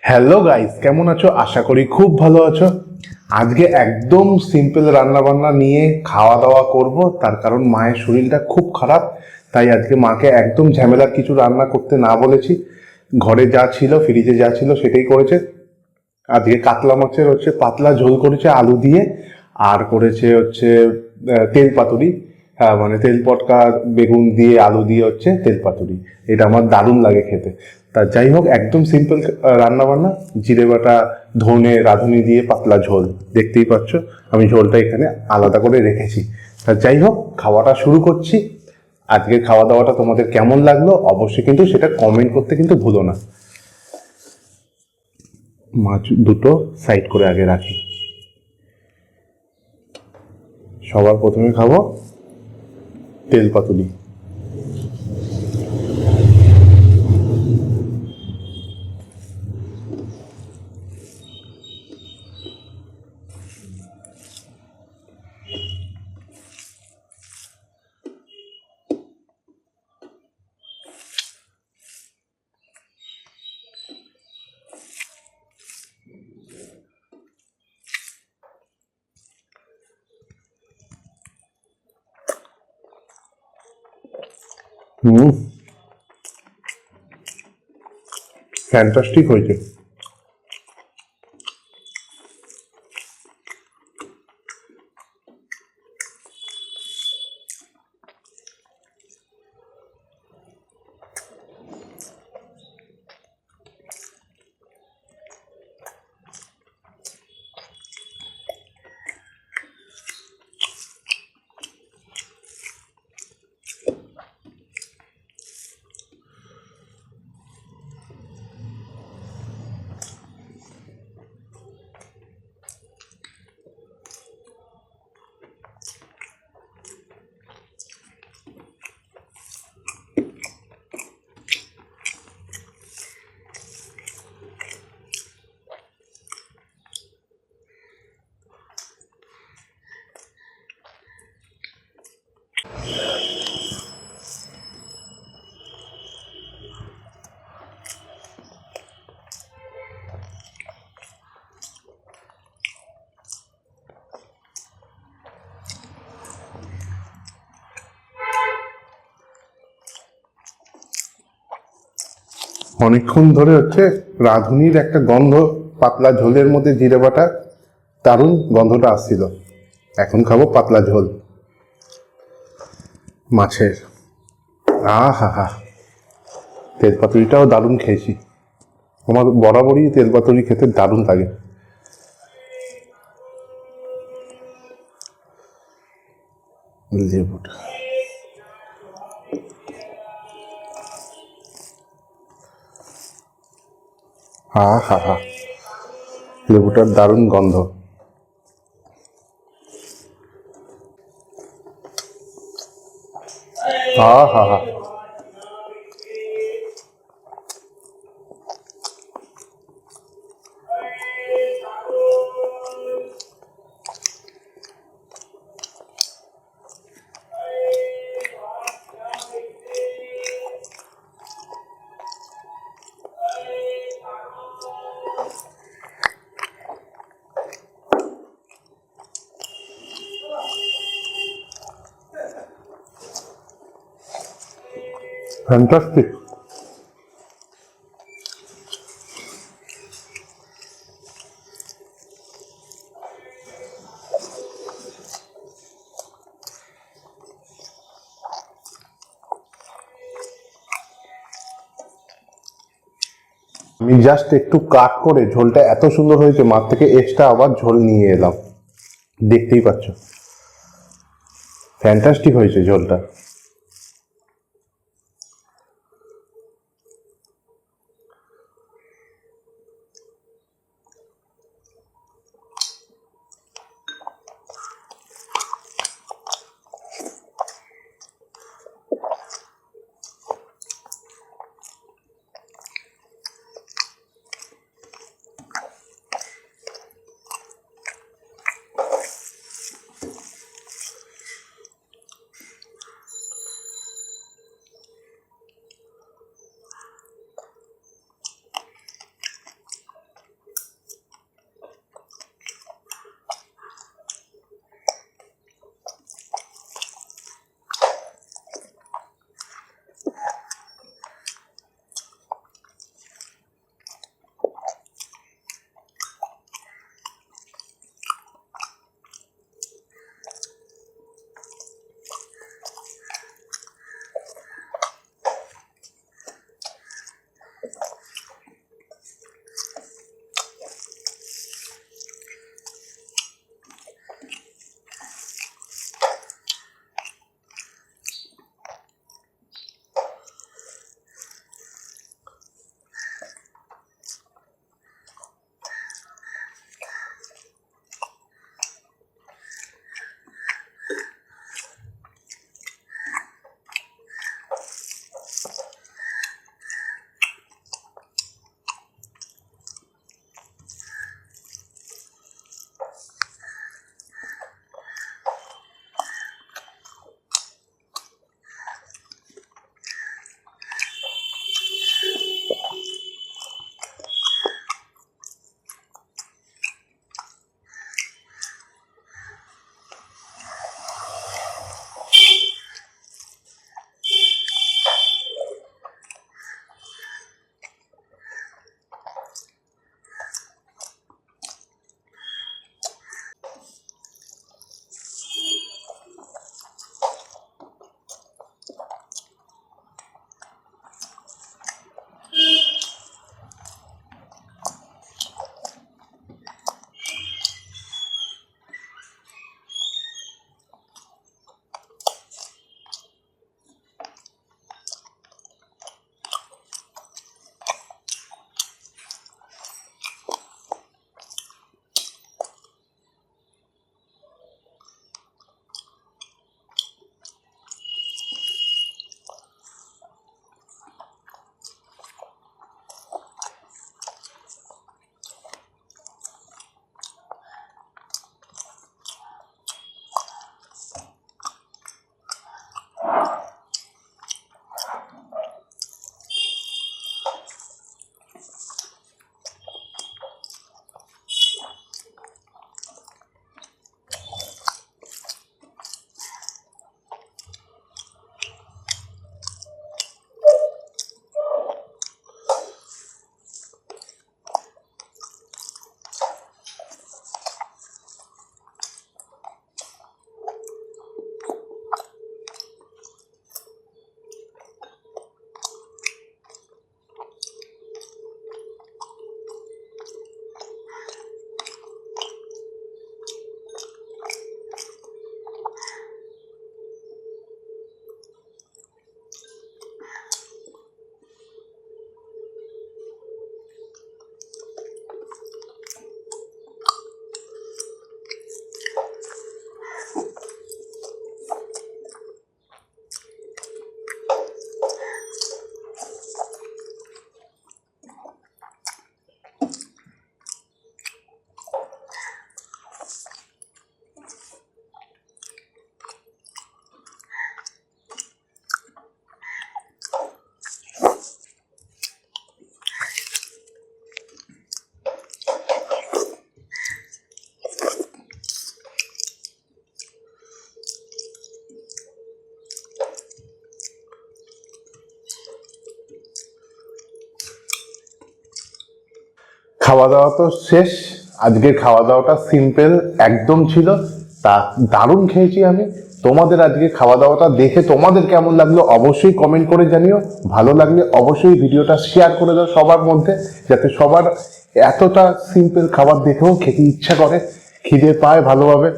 Hello guys, কেমন আছো? আশা করি খুব ভালো আছো। আজকে একদম সিম্পল রান্না বান্না নিয়ে খাওয়া দাওয়া করব, তার কারণ মায়ের শরীরটা খুব খারাপ। তাই আজকে মাকে একদম ঝামেলার কিছু রান্না করতে না বলেছি। ঘরে যা ছিল, ফ্রিজে যা ছিল সেটাই করেছে। আজকে কাতলা মাছের পাতলা ঝোল করেছে আলু দিয়ে, আর করেছে তেল পাতুরি। মানে তেল পটকা বেগুন দিয়ে আলু দিয়ে তেল পাতুরি। এটা আমার দারুণ লাগে খেতে। তা যাই হোক, একদম সিম্পল রান্না বান্না। জিরে বাটা, ধনে, রাঁধুনি দিয়ে পাতলা ঝোল। দেখতেই পাচ্ছ আমি ঝোলটা এখানে আলাদা করে রেখেছি। তা যাই হোক, খাওয়াটা শুরু করছি। আজকের খাওয়া দাওয়াটা তোমাদের কেমন লাগলো অবশ্যই কিন্তু সেটা কমেন্ট করতে কিন্তু ভুলো না। মাছ দুটো সাইড করে আগে রাখি। সবার প্রথমে খাবো তেল পাতুরি। ফ্যান্টাস্টিক হয়েছে। অনেকক্ষণ ধরে রাঁধুনির একটা গন্ধ, পাতলা ঝোলের মধ্যে জিরে বাটা, দারুণ গন্ধটা আসছিল। এখন খাবো পাতলা ঝোল মাছের। হা হা, তেল পাতুরিটাও দারুণ খেয়েছি। আমার বরাবরই তেল পাতুরি খেতে দারুণ লাগে। লেবুটা, হা হা, লেবুটার দারুণ গন্ধ। হা হা হা, ফ্যান্টাস্টিক। আমি জাস্ট একটু কাট করে ঝোলটা এত সুন্দর হয়েছে, মার থেকে এক্সট্রা আবার ঝোল নিয়ে এলাম। দেখতেই পাচ্ছ ফ্যান্টাস্টিক হয়েছে ঝোলটা। খাওয়া দাওয়া তো শেষ। আজকের খাওয়া দাওয়াটা সিম্পল একদম ছিল, তা দারুণ খেয়েছি আমি। তোমাদের আজকে খাওয়া দাওয়াটা দেখে তোমাদের কেমন লাগলো অবশ্যই কমেন্ট করে জানিও। ভালো লাগলে অবশ্যই ভিডিওটা শেয়ার করে দাও সবার মধ্যে, যাতে সবার এতটা সিম্পল খাবার দেখেও খেতে ইচ্ছা করে, খিদে পায় ভালোভাবে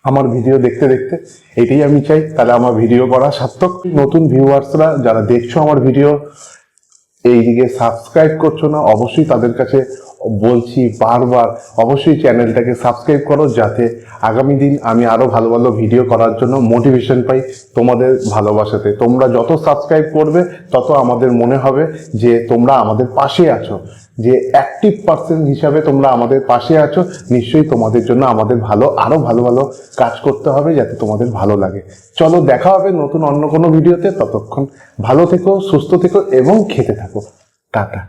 আমার ভিডিও দেখতে দেখতে। এটাই আমি চাই, তাহলে আমার ভিডিও করা সার্থক। নতুন ভিউয়ার্সরা যারা দেখছো আমার ভিডিও, এইদিকে সাবস্ক্রাইব করছো না, অবশ্যই তাদের কাছে বলছি বারবার, অবশ্যই চ্যানেলটাকে সাবস্ক্রাইব করো, যাতে আগামী দিন আমি আরো ভালো ভালো ভিডিও করার জন্য মোটিভেশন পাই তোমাদের ভালোবাসাতে। তোমরা যত সাবস্ক্রাইব করবে তত আমাদের মনে হবে যে তোমরা আমাদের পাশে আছো, যে অ্যাক্টিভ পার্সন হিসাবে তোমরা আমাদের পাশে আছো। নিশ্চয়ই তোমাদের জন্য আমাদের আরো ভালো ভালো কাজ করতে হবে, যাতে তোমাদের ভালো লাগে। চলো, দেখা হবে নতুন অন্য কোনো ভিডিওতে। ততক্ষণ ভালো থেকো, সুস্থ থেকো এবং খেতে থাকো। টাটা।